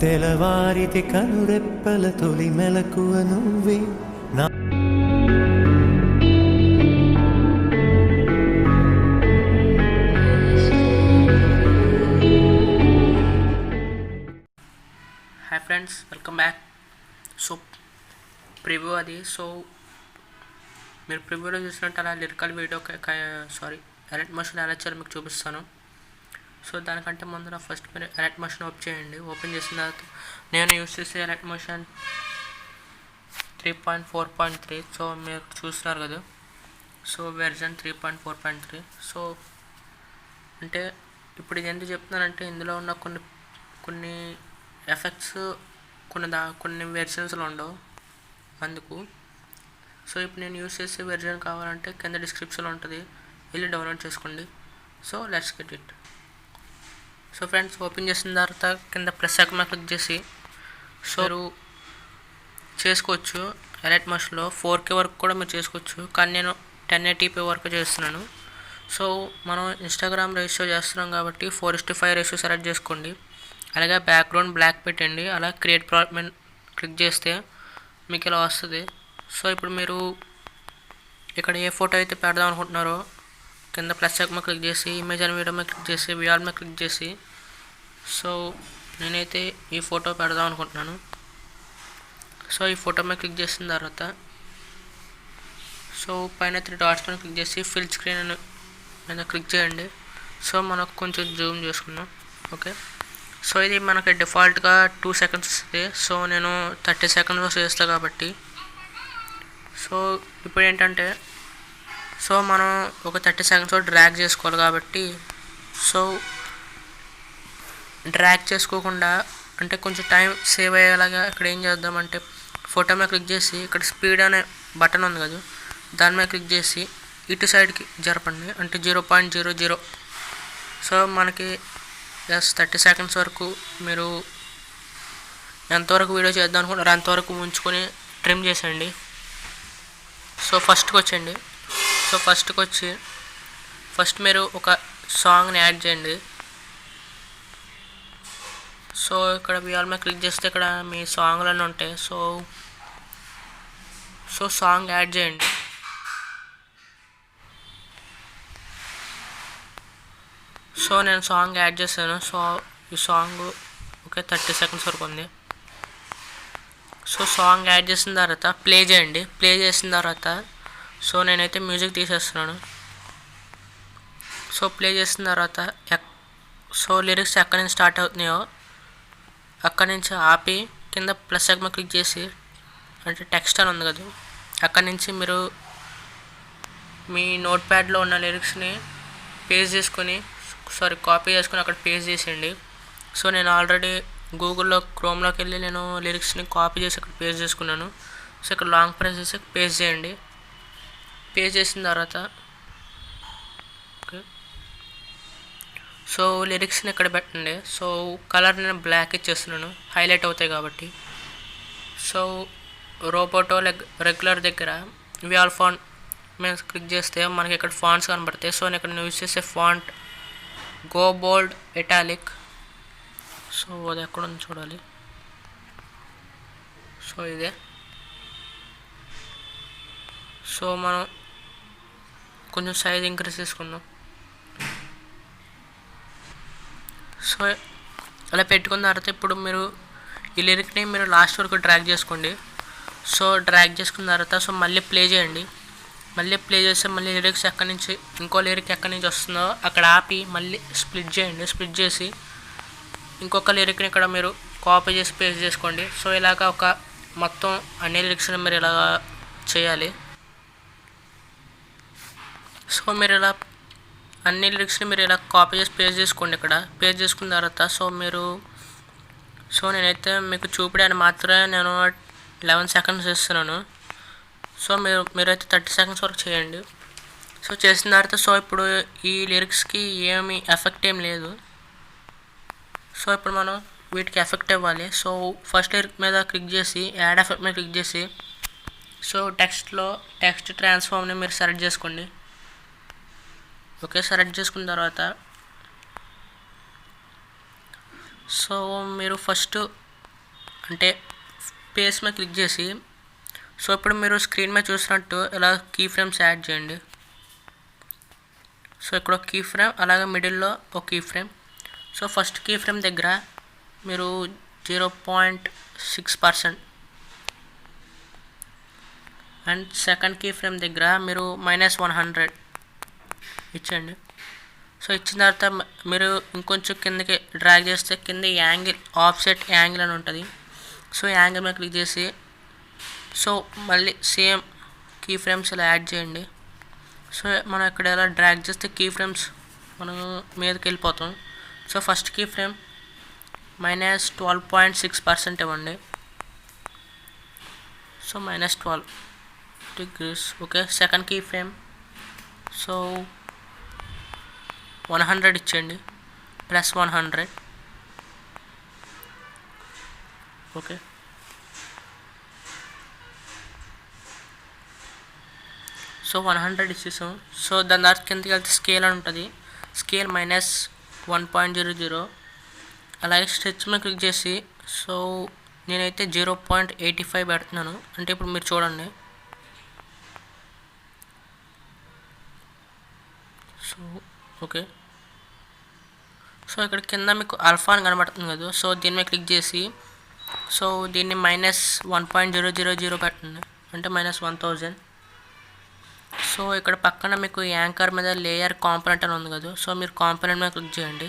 తెలవారితి కనురెప్పల తొలి మెలకువ నువ్వే నా hi friends, welcome back. So preview అది. సో మీరు ప్రివ్యూలో చూసినట్టు అలా లిరికల్ వీడియో ఎలైట్ మోషన్ ఎలా చేయాలో మీకు చూపిస్తాను. సో దానికంటే ముందు ఫస్ట్ మీరు ఎలైట్ మోషన్ ఓపెన్ చేయండి. ఓపెన్ చేసిన తర్వాత నేను యూస్ చేసే ఎలైట్ మోషన్ 3.4.3. సో మీరు చూస్తున్నారు కదా, సో వెర్జన్ 3.4.3. సో అంటే ఇప్పుడు ఇది ఎందుకు చెప్తున్నానంటే ఇందులో ఉన్న కొన్ని ఎఫెక్ట్స్ కొన్ని వెర్షన్స్లో ఉండవు అందుకు. సో ఇప్పుడు నేను యూస్ చేసే వెర్జన్ కావాలంటే కింద డిస్క్రిప్షన్లో ఉంటుంది, వెళ్ళి డౌన్లోడ్ చేసుకోండి. So let's get it. So friends, open చేసిన తర్వాత కింద ప్లస్ ఐకాన్ క్లిక్ చేసి సో చేసుకోవచ్చు. ఎలైట్ మోషన్లో 4K వరకు కూడా మీరు చేసుకోవచ్చు, కానీ నేను 1080p వరకు చేస్తున్నాను. సో మనం ఇన్స్టాగ్రామ్ రేషియో చేస్తున్నాం కాబట్టి 4:5 రేషియో సెలెక్ట్ చేసుకోండి. అలాగే బ్యాక్గ్రౌండ్ బ్లాక్ పెట్టండి. అలా క్రియేట్ ప్రాజెక్ట్ క్లిక్ చేస్తే మీకు ఇలా వస్తుంది. సో ఇప్పుడు మీరు ఇక్కడ ఏ ఫోటో అయితే పెడదాం అనుకుంటున్నారో కింద ప్లస్ ఐకాన్ క్లిక్ చేసి ఇమేజ్ అండ్ వీడియో మీద క్లిక్ చేసి విఆర్ మీద క్లిక్ చేసి సో నేనైతే ఈ ఫోటో పెడదాం అనుకుంటున్నాను. సో ఈ ఫోటో మీద క్లిక్ చేసిన తర్వాత సో పైన 3 డాట్స్ మీద క్లిక్ చేసి ఫిల్ స్క్రీన్ మీద క్లిక్ చేయండి. సో మనకు కొంచెం జూమ్ చేసుకున్నాం. ఓకే, సో ఇది మనకి డిఫాల్ట్గా 2 seconds వస్తుంది. సో నేను 30 seconds చేస్తాను కాబట్టి. సో ఇప్పుడు ఏంటంటే సో మనం ఒక 30 seconds డ్రాగ్ చేసుకోవాలి కాబట్టి సో డ్రాగ్ చేసుకోకుండా అంటే కొంచెం టైం సేవ్ అయ్యేలాగా ఇక్కడ ఏం చేద్దామంటే ఫోటో మీద క్లిక్ చేసి ఇక్కడ స్పీడ్ అనే బటన్ ఉంది కదా, దాని మీద క్లిక్ చేసి ఇటు సైడ్కి జరపండి, అంటే 0.00. సో మనకి 30 seconds వరకు మీరు ఎంతవరకు వీడియో చేద్దాం అనుకుంటారో అంతవరకు ఉంచుకొని ట్రిమ్ చేసేయండి. సో ఫస్ట్కి వచ్చండి. సో ఫస్ట్కి వచ్చి ఫస్ట్ మీరు ఒక సాంగ్ని యాడ్ చేయండి. సో ఇక్కడ విఆర్ మీద క్లిక్ చేస్తే ఇక్కడ మీ సాంగ్లన్నీ ఉంటాయి. సో సాంగ్ యాడ్ చేయండి. సో నేను సాంగ్ యాడ్ చేశాను. సో ఈ సాంగ్ ఓకే 30 seconds వరకు ఉంది. సో సాంగ్ యాడ్ చేసిన తర్వాత ప్లే చేయండి. ప్లే చేసిన తర్వాత సో నేనైతే మ్యూజిక్ తీసేస్తున్నాను. సో ప్లే చేసిన తర్వాత సో లిరిక్స్ ఎక్కడి నుంచి స్టార్ట్ అవుతున్నాయో అక్కడి నుంచి ఆపి కింద ప్లస్ ఐకాన్ క్లిక్ చేసి అంటే టెక్స్ట్ అని ఉంది కదా, అక్కడి నుంచి మీరు మీ నోట్ ప్యాడ్లో ఉన్న లిరిక్స్ని కాపీ చేసుకొని అక్కడ పేస్ట్ చేసేయండి. సో నేను ఆల్రెడీ గూగుల్లో క్రోమ్లోకి వెళ్ళి నేను లిరిక్స్ని కాపీ చేసి అక్కడ పేస్ట్ చేసుకున్నాను. సో ఇక్కడ లాంగ్ ప్రెస్ చేసి పేస్ట్ చేయండి. పేస్ట్ చేసిన తర్వాత ఓకే సో లిరిక్స్ని ఇక్కడ పెట్టండి. సో కలర్ నేను బ్లాక్ ఇచ్చేస్తున్నాను, హైలైట్ అవుతాయి కాబట్టి. సో రోబోటో రెగ్యులర్ దగ్గర విఆర్ ఫాంట్ మీద క్లిక్ చేస్తే మనకి ఇక్కడ ఫాంట్స్ కనబడతాయి. సో నేను ఇక్కడ యూజ్ చేసే ఫాంట్ గో బోల్డ్ ఇటాలిక్. సో అది ఎక్కడ ఉంది చూడాలి. సో ఇదే. సో మనం కొంచెం సైజ్ ఇంక్రీజ్ చేసుకుందాం. సో అలా పెట్టుకున్న తర్వాత ఇప్పుడు మీరు ఈ లిరిక్ని మీరు లాస్ట్ వరకు డ్రాగ్ చేసుకోండి. సో డ్రాగ్ చేసుకున్న తర్వాత సో మళ్ళీ ప్లే చేయండి. మళ్ళీ ప్లే చేస్తే మళ్ళీ లిరిక్స్ ఎక్కడి నుంచి ఇంకో లిరిక్ ఎక్కడి నుంచి వస్తుందో అక్కడ ఆపి మళ్ళీ స్ప్లిట్ చేయండి. స్ప్లిట్ చేసి ఇంకొక లిరిక్ని ఇక్కడ మీరు కాపీ చేసి పేస్ట్ చేసుకోండి. సో ఇలాగ ఒక మొత్తం అన్ని లిరిక్స్ని మీరు ఇలా చేయాలి. సో మీరు ఇలా అన్ని లిరిక్స్ని మీరు ఇలా కాపీ చేసి పేస్ట్ చేసుకోండి. ఇక్కడ పేస్ట్ చేసుకున్న తర్వాత సో నేనైతే మీకు చూపించడానికి మాత్రమే నేను 11 seconds చేస్తున్నాను. సో మీరైతే 30 seconds వరకు చేయండి. సో చేసిన తర్వాత సో ఇప్పుడు ఈ లిరిక్స్కి ఏమి ఎఫెక్ట్ ఏం లేదు. సో ఇప్పుడు మనం వీటికి ఎఫెక్ట్ ఇవ్వాలి. సో ఫస్ట్ లిరిక్ మీద క్లిక్ చేసి యాడ్ ఎఫెక్ట్ మీద క్లిక్ చేసి సో టెక్స్ట్ ట్రాన్స్ఫార్మ్ని మీరు సెలెక్ట్ చేసుకోండి. ఓకే, సెలెక్ట్ చేసుకున్న తర్వాత సో మీరు ఫస్ట్ అంటే పేస్ మీద క్లిక్ చేసి సో ఇప్పుడు మీరు స్క్రీన్ మీద చూసినట్టు ఇలా కీ ఫ్రేమ్స్ యాడ్ చేయండి. సో ఇక్కడ ఒక కీ ఫ్రేమ్, అలాగే మిడిల్లో ఒక key frame. So first key frame దగ్గర మీరు 0.6% అండ్ సెకండ్ కీ ఫ్రేమ్ దగ్గర మీరు -100 ఇచ్చండి. సో ఇచ్చిన తర్వాత మీరు ఇంకొంచెం కిందకి డ్రాగ్ చేస్తే కింద యాంగిల్, ఆఫ్సెట్ యాంగిల్ అని ఉంటుంది. సో యాంగిల్ మీద క్లిక్ చేసి సో మళ్ళీ సేమ్ కీ ఫ్రేమ్స్ ఇలా యాడ్ చేయండి. సో మనం ఇక్కడ ఇలా డ్రాగ్ చేస్తే కీ ఫ్రేమ్స్ మనం మీదకి వెళ్ళిపోతాం. సో ఫస్ట్ కీ ఫ్రేమ్ -12.6% ఇవ్వండి. So -12 degrees. Okay, second key frame so 100 ఇచ్చండి, +100. ఓకే, సో 100 ఇచ్చేసాం. సో దాని తర్వాత కిందకి వెళ్తే స్కేల్ అని ఉంటుంది. స్కేల్ -1.00. అలాగే స్ట్రెచ్ మీద క్లిక్ చేసి సో నేనైతే 0.85 పెడుతున్నాను. అంటే ఇప్పుడు మీరు చూడండి. సో ఓకే, సో ఇక్కడ కింద మీకు ఆల్ఫా అని కనబడుతుంది కదా. సో దీని మీద క్లిక్ చేసి సో దీన్ని -1.000 పెట్టండి, అంటే -1000. సో ఇక్కడ పక్కన మీకు యాంకర్ మీద లేయర్ కాంపోనెంట్ అని ఉంది కదా. సో మీరు కాంపోనెంట్ మీద క్లిక్ చేయండి.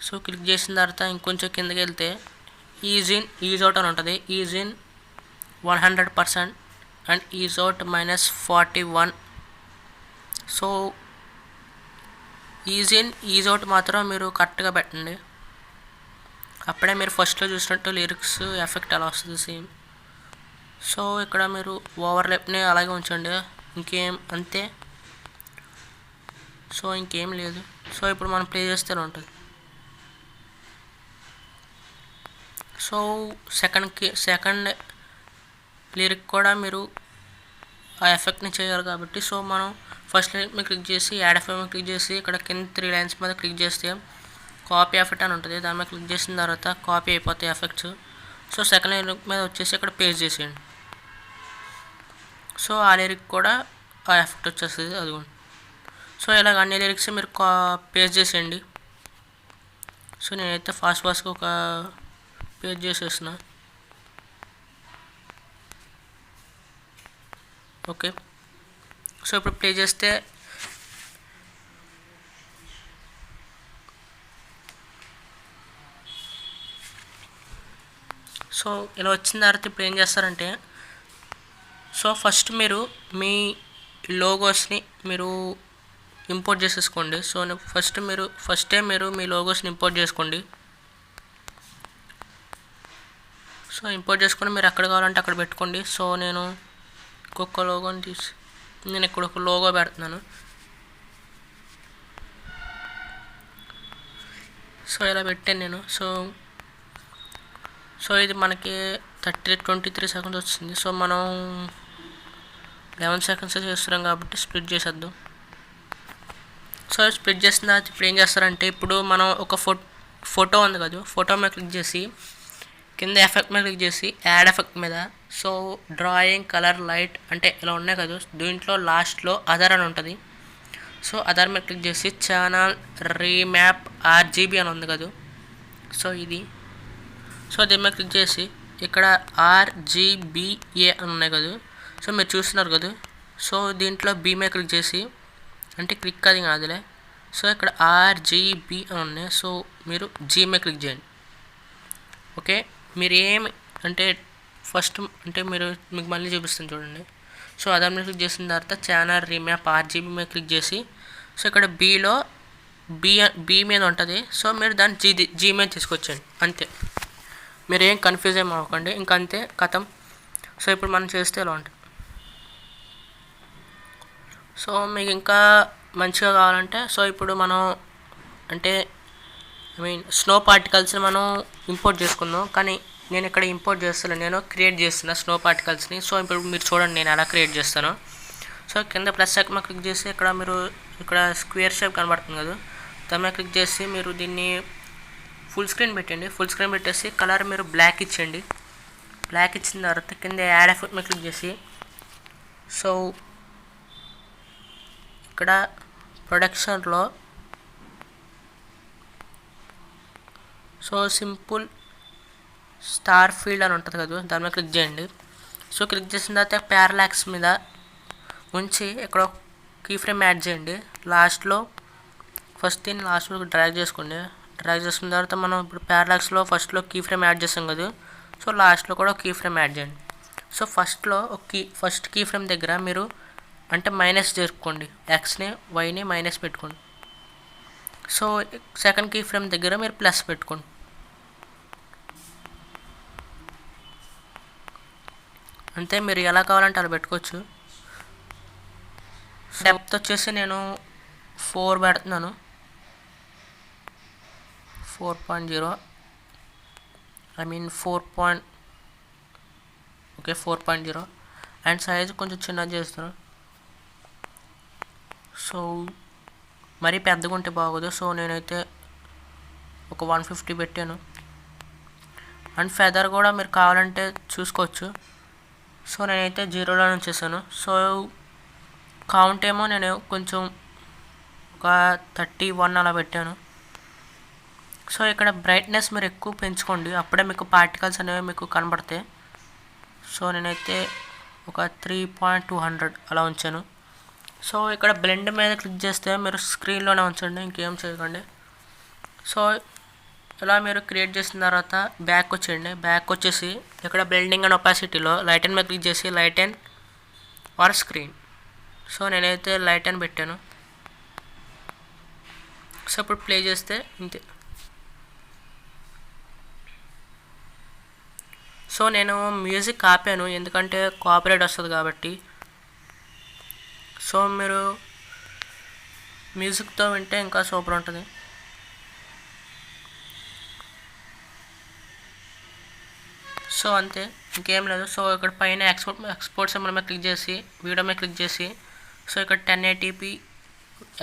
సో క్లిక్ చేసిన తర్వాత ఇంకొంచెం కిందకి వెళ్తే ఈజ్ ఇన్, ఈజ్ అవుట్ అని ఉంటుంది. Is in 100% and is out -41. So is in, is out మాత్రం మీరు కరెక్ట్గా పెట్టండి. అప్పుడే మీరు ఫస్ట్లో చూసినట్టు లిరిక్స్ ఎఫెక్ట్ అలా వస్తుంది సేమ్. సో ఇక్కడ మీరు ఓవర్లాప్ని అలాగే ఉంచండి, ఇంకేం అంతే. సో ఇంకేం లేదు. సో ఇప్పుడు మనం ప్లే చేస్తే ఉంటుంది. సో సెకండ్ లిరిక్ కూడా మీరు ఆ ఎఫెక్ట్ని చేయాలి కాబట్టి సో మనం ఫస్ట్ లిరిక్ మీద క్లిక్ చేసి యాడ్ ఎఫెక్ట్ మీద క్లిక్ చేసి ఇక్కడ కింద 3 లైన్స్ మీద క్లిక్ చేస్తే కాపీ ఎఫెక్ట్ అని ఉంటుంది. దాని మీద క్లిక్ చేసిన తర్వాత కాపీ అయిపోతాయి ఎఫెక్ట్స్. సో సెకండ్ లిరిక్ మీద వచ్చేసి ఇక్కడ పేస్ట్ చేసేయండి. సో ఆ లిరిక్ కూడా ఆ ఎఫెక్ట్ వచ్చేస్తుంది, అదిగోండి. సో ఇలాగ అన్ని లిరిక్స్ మీరు పేస్ట్ చేసేయండి. సో నేనైతే ఫాస్ట్గా ఒక పేస్ట్ చేసేసిన. ఓకే, సో ఇప్పుడు ప్లే చేస్తే సో ఇలా వచ్చిన తర్వాత ఇప్పుడు ఏం చేస్తారంటే సో ఫస్ట్ మీరు మీ లోగోస్ని మీరు ఇంపోర్ట్ చేసేసుకోండి. సో ఫస్టే మీరు మీ లోగోస్ని ఇంపోర్ట్ చేసుకోండి. సో ఇంపోర్ట్ చేసుకొని మీరు ఎక్కడ కావాలంటే అక్కడ పెట్టుకోండి. సో నేను ఒక్కొక్క లోగోని తీసి నేను ఇక్కడ ఒక లోగో పెడుతున్నాను. సో ఇలా పెట్టాను నేను. సో ఇది మనకి 23 సెకండ్స్ వచ్చింది. సో మనం 11 సెకండ్స్ చేస్తున్నాం కాబట్టి స్ప్లిట్ చేసేద్దాం. సో స్ప్లిట్ చేసిన తర్వాత ఇప్పుడు ఏం చేస్తారంటే ఇప్పుడు మనం ఒక ఫోటో ఉంది కదా, ఫోటో మీద క్లిక్ చేసి కింద ఎఫెక్ట్ మీద క్లిక్ చేసి యాడ్ ఎఫెక్ట్ మీద సో డ్రాయింగ్, కలర్, లైట్ అంటే ఇలా ఉన్నాయి కదా. దీంట్లో లాస్ట్లో అదర్ అని ఉంటుంది. సో అదర్ మీద క్లిక్ చేసి ఛానల్ రీమ్యాప్ RGB అని ఉంది కదా. సో ఇది సో దీని మీద క్లిక్ చేసి ఇక్కడ RGBA అని ఉన్నాయి కదా. సో మీరు చూస్తున్నారు కదా. సో దీంట్లో B మీద క్లిక్ చేసి అంటే క్లిక్ అది కాదులే. సో ఇక్కడ RGB అని ఉన్నాయి. సో మీరు G మీద క్లిక్ చేయండి. ఓకే, మీరు ఏమి అంటే ఫస్ట్ అంటే మీకు మళ్ళీ చూపిస్తాను చూడండి. సో అదర్ మీద క్లిక్ చేసిన తర్వాత ఛానల్ రీమ్యాప్ RGB మీద క్లిక్ చేసి సో ఇక్కడ B మీద ఉంటుంది. సో మీరు దాన్ని G మీద తీసుకొచ్చండి, అంతే. మీరు ఏం కన్ఫ్యూజ్ ఏం అవ్వకండి, ఇంకా అంతే, కథం. సో ఇప్పుడు మనం చేస్తే ఇలా ఉంటుంది. సో మీకు ఇంకా మంచిగా కావాలంటే సో ఇప్పుడు మనం అంటే స్నో పార్టికల్స్ని మనం ఇంపోర్ట్ చేసుకుందాం. కానీ నేను ఇక్కడ ఇంపోర్ట్ చేస్తాను, నేను క్రియేట్ చేస్తున్నా స్నో పార్టికల్స్ని. సో ఇప్పుడు మీరు చూడండి నేను ఎలా క్రియేట్ చేస్తాను. సో కింద ప్లస్ ఐకాన్ క్లిక్ చేసి ఇక్కడ స్క్వేర్ షేప్ కనబడుతుంది కదా, దాని మీద క్లిక్ చేసి మీరు దీన్ని ఫుల్ స్క్రీన్ పెట్టండి. ఫుల్ స్క్రీన్ పెట్టేసి కలర్ మీరు బ్లాక్ ఇచ్చేయండి. బ్లాక్ ఇచ్చిన తర్వాత కింద యాడ్ ఎఫెక్ట్ మీద క్లిక్ చేసి సో ఇక్కడ ప్రొడక్షన్లో సో సింపుల్ స్టార్ ఫీల్డ్ అని ఉంటుంది కదా, దాని మీద క్లిక్ చేయండి. సో క్లిక్ చేసిన తర్వాత ప్యారలాక్స్ మీద ఉంచి ఇక్కడ కీ ఫ్రేమ్ యాడ్ చేయండి. లాస్ట్లో ఫస్ట్ దీన్ని లాస్ట్లో డ్రాగ్ చేసుకోండి. డ్రాగ్ చేసుకున్న తర్వాత మనం ఇప్పుడు ప్యారలాక్స్లో ఫస్ట్లో కీ ఫ్రేమ్ యాడ్ చేస్తాం కదా, సో లాస్ట్లో కూడా కీ ఫ్రేమ్ యాడ్ చేయండి. సో ఫస్ట్లో ఫస్ట్ కీ ఫ్రేమ్ దగ్గర మీరు అంటే మైనస్ జరుపుకోండి, ఎక్స్ని వైని మైనస్ పెట్టుకోండి. సో సెకండ్ కీ ఫ్రేమ్ దగ్గర మీరు ప్లస్ పెట్టుకోండి. అంతే, మీరు ఎలా కావాలంటే అలా పెట్టుకోవచ్చు. డెప్త్ వచ్చేసి నేను 4 పెడుతున్నాను, 4.0 4.0 అండ్ సైజ్ కొంచెం చిన్నది చేస్తాను. సో మరీ పెద్దగా ఉంటే బాగోదు, సో నేనైతే ఒక 150 పెట్టాను. అండ్ ఫెదర్ కూడా మీరు కావాలంటే చూసుకోవచ్చు. సో నేనైతే 0లో ఉంచేసాను. సో కౌంట్ ఏమో నేను కొంచెం ఒక 31 అలా పెట్టాను. సో ఇక్కడ బ్రైట్నెస్ మీరు ఎక్కువ పెంచుకోండి, అప్పుడే మీకు పార్టికల్స్ అనేవి మీకు కనబడతాయి. సో నేనైతే ఒక 3.200 అలా ఉంచాను. సో ఇక్కడ బ్లెండ్ మీద క్లిక్ చేస్తే మీరు స్క్రీన్లోనే ఉంచండి, ఇంకేం చేయకండి. సో ఇలా మీరు క్రియేట్ చేసిన తర్వాత బ్యాక్ వచ్చేయండి. బ్యాక్ వచ్చేసి ఇక్కడ బ్లెండింగ్ అండ్ ఒపాసిటీలో లైట్ అండ్ మీద క్లిక్ చేసి light and or screen. So నేనైతే లైట్ అండ్ పెట్టాను. సో ఇప్పుడు ప్లే చేస్తే ఇంతే. సో నేను మ్యూజిక్ ఆపాను ఎందుకంటే కాపీరైట్ వస్తుంది కాబట్టి. సో మీరు మ్యూజిక్తో వింటే ఇంకా సూపర్ ఉంటుంది. సో అంతే, ఇంకేం లేదు. సో ఇక్కడ పైన ఎక్స్పోర్ట్ సింబల్ మీద క్లిక్ చేసి వీడియో మీద క్లిక్ చేసి సో ఇక్కడ 1080p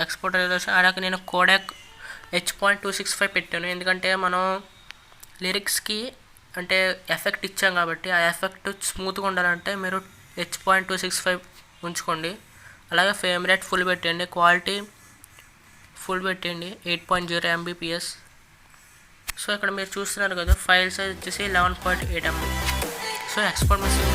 ఎక్స్పోర్ట్ రెజల్యూషన్ అలాగే నేను కోడాక్ H.265 పెట్టాను, ఎందుకంటే మనం లిరిక్స్కి అంటే ఎఫెక్ట్ ఇచ్చాం కాబట్టి ఆ ఎఫెక్ట్ స్మూత్గా ఉండాలంటే మీరు H.265 ఉంచుకోండి. అలాగే ఫ్రేమ్ రేట్ ఫుల్ పెట్టండి, క్వాలిటీ ఫుల్ పెట్టండి, 8.0 Mbps. సో ఇక్కడ మీరు చూస్తున్నారు కదా, ఫైల్ సైజ్ వచ్చేసి 11.8 MB. So export message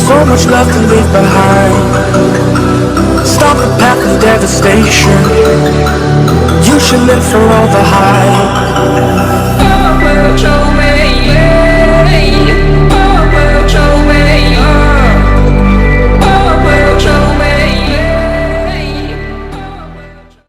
So much love to leave behind. Stop the path of devastation. You should live for all the hype.